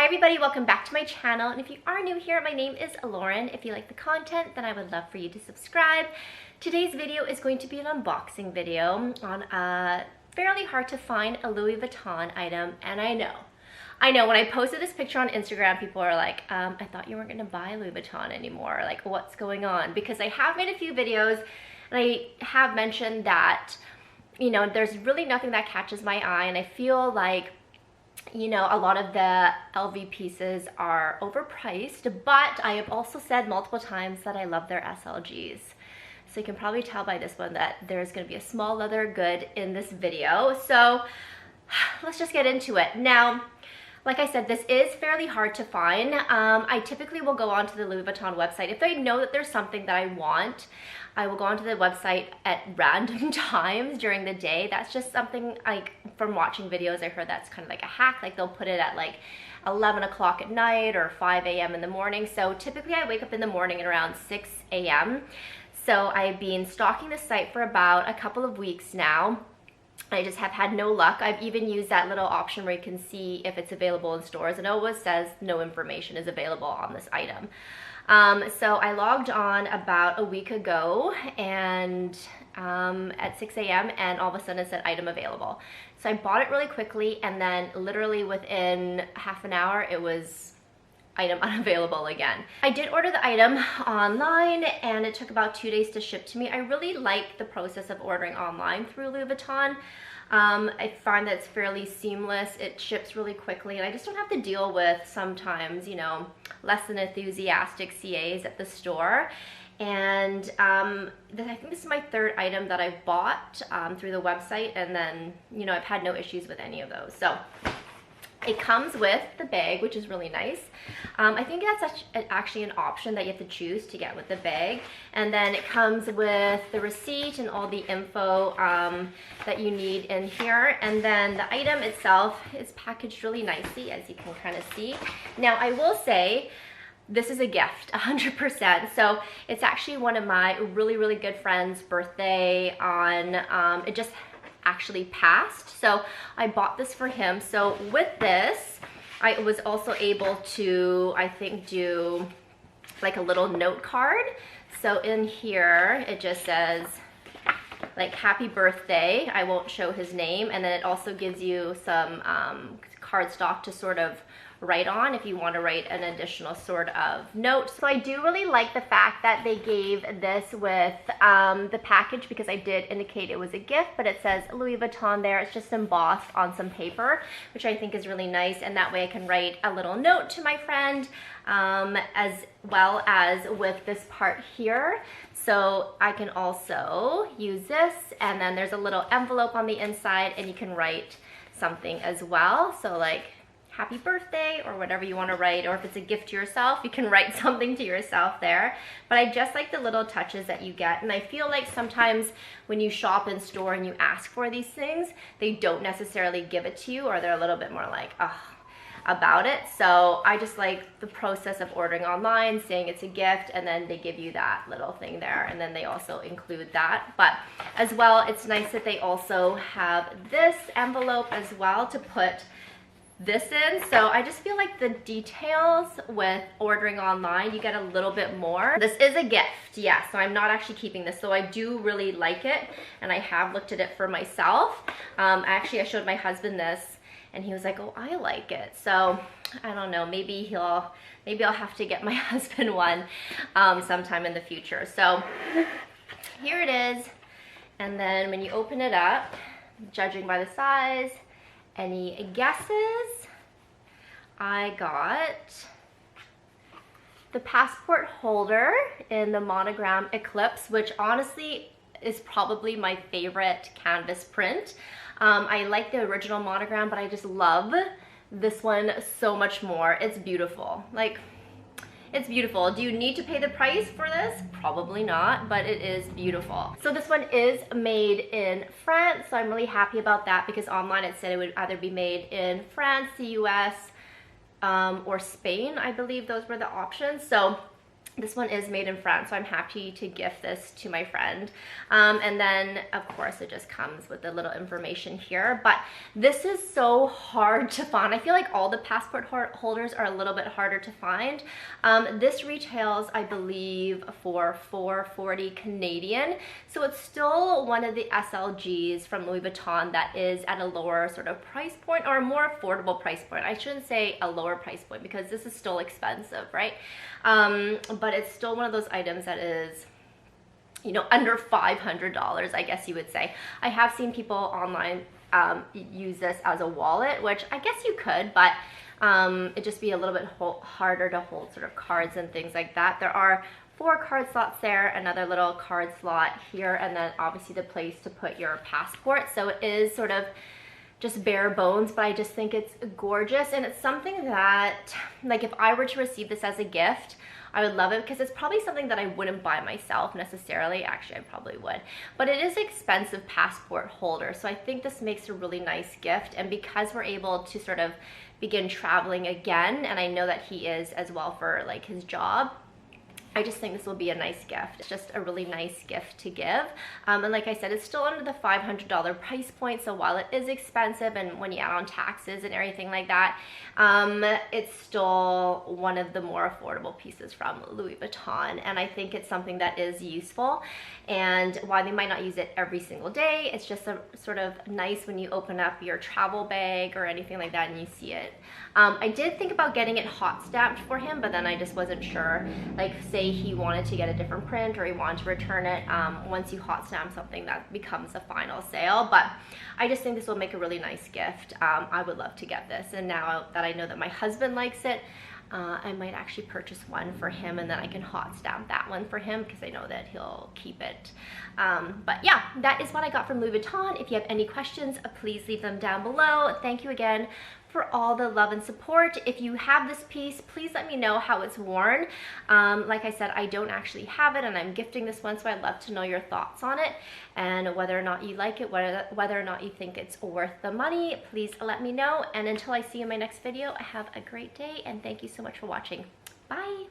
Hi everybody, welcome back to my channel, and if you are new here, my name is Lauren. If you like the content, then I would love for you to subscribe. Today's video is going to be an unboxing video on a fairly hard to find a Louis Vuitton item, and I know when I posted this picture on Instagram, people are like, I thought you weren't gonna buy Louis Vuitton anymore, like what's going on? Because I have made a few videos and I have mentioned that, you know, there's really nothing that catches my eye, and I feel like, you know, a lot of the LV pieces are overpriced, but I have also said multiple times that I love their SLGs. So you can probably tell by this one that there's going to be a small leather good in this video. So let's just get into it. Now, like I said, this is fairly hard to find. I typically will go onto the Louis Vuitton website. If I know that there's something that I want, I will go onto the website at random times during the day. That's just something, like, from watching videos, I heard that's kind of like a hack. Like, they'll put it at like 11 o'clock at night or 5 a.m. in the morning. So typically I wake up in the morning at around 6 a.m. So I've been stalking the site for about a couple of weeks now. I just have had no luck. I've even used that little option where you can see if it's available in stores, and it always says no information is available on this item. So I logged on about a week ago and at 6 a.m. and all of a sudden it said item available. So I bought it really quickly, and then literally within half an hour it was item unavailable again. I did order the item online and it took about 2 days to ship to me. I really like the process of ordering online through Louis Vuitton. I find that it's fairly seamless. It ships really quickly, and I just don't have to deal with sometimes, you know, less than enthusiastic CAs at the store. And I think this is my third item that I've bought through the website, and then, you know, I've had no issues with any of those. So it comes with the bag, which is really nice. I think that's actually an option that you have to choose to get with the bag. And then it comes with the receipt and all the info that you need in here. And then the item itself is packaged really nicely, as you can kind of see. Now, I will say, this is a gift, 100%. So it's actually one of my really, really good friends' birthday on, it just actually passed. So I bought this for him. So with this, I was also able to, I think, do like a little note card. So in here, it just says like happy birthday. I won't show his name. And then it also gives you some cardstock to sort of write on if you want to write an additional sort of note. So I do really like the fact that they gave this with the package, because I did indicate it was a gift, but it says Louis Vuitton there. It's just embossed on some paper, which I think is really nice, and that way I can write a little note to my friend, as well as with this part here. So I can also use this, and then there's a little envelope on the inside, and you can write something as well. So like happy birthday or whatever you want to write, or if it's a gift to yourself, you can write something to yourself there. But I just like the little touches that you get, and I feel like sometimes when you shop in store and you ask for these things, they don't necessarily give it to you, or they're a little bit more like, about it. So I just like the process of ordering online, saying it's a gift, and then they give you that little thing there, and then they also include that. But as well, it's nice that they also have this envelope as well to put this in. So I just feel like the details with ordering online, you get a little bit more. This is a gift, yeah, so I'm not actually keeping this, so I do really like it, and I have looked at it for myself. Actually, I showed my husband this, and he was like, oh, I like it. So I don't know, maybe I'll have to get my husband one sometime in the future. So here it is, and then when you open it up, judging by the size, any guesses? I got the passport holder in the monogram Eclipse, which honestly is probably my favorite canvas print. I like the original monogram, but I just love this one so much more. It's beautiful. Like, it's beautiful. Do you need to pay the price for this? Probably not, but it is beautiful. So this one is made in France, so I'm really happy about that, because online it said it would either be made in France, the US, or Spain. I believe those were the options. So This one is made in France, so I'm happy to gift this to my friend. And then, of course, it just comes with a little information here. But this is so hard to find. I feel like all the passport holders are a little bit harder to find. This retails, I believe, for $4.40 Canadian. So it's still one of the SLGs from Louis Vuitton that is at a lower sort of price point, or a more affordable price point. I shouldn't say a lower price point because this is still expensive, right? But it's still one of those items that is, you know, under $500, I guess you would say. I have seen people online use this as a wallet, which I guess you could, but it'd just be a little bit harder to hold sort of cards and things like that. There are 4 card slots there, another little card slot here, and then obviously the place to put your passport. So it is sort of just bare bones, but I just think it's gorgeous, and it's something that, like, if I were to receive this as a gift, I would love it, because it's probably something that I wouldn't buy myself necessarily. Actually, I probably would, but it is an expensive passport holder, so I think this makes a really nice gift. And because we're able to sort of begin traveling again, and I know that he is as well for like his job, I just think this will be a nice gift. It's just a really nice gift to give. And like I said, it's still under the $500 price point. So while it is expensive, and when you add on taxes and everything like that, it's still one of the more affordable pieces from Louis Vuitton. And I think it's something that is useful. And while they might not use it every single day, it's just a sort of nice when you open up your travel bag or anything like that and you see it. I did think about getting it hot stamped for him, but then I just wasn't sure. Like, say he wanted to get a different print or he wanted to return it, once you hot stamp something, that becomes a final sale. But I just think this will make a really nice gift. I would love to get this, and now that I know that my husband likes it, I might actually purchase one for him, and then I can hot stamp that one for him because I know that he'll keep it. But yeah, that is what I got from Louis Vuitton. If you have any questions, please leave them down below. Thank you again for all the love and support. If you have this piece, please let me know how it's worn. Like I said, I don't actually have it, and I'm gifting this one, so I'd love to know your thoughts on it and whether or not you like it, whether or not you think it's worth the money. Please let me know, and until I see you in my next video, have a great day, and thank you so much for watching. Bye.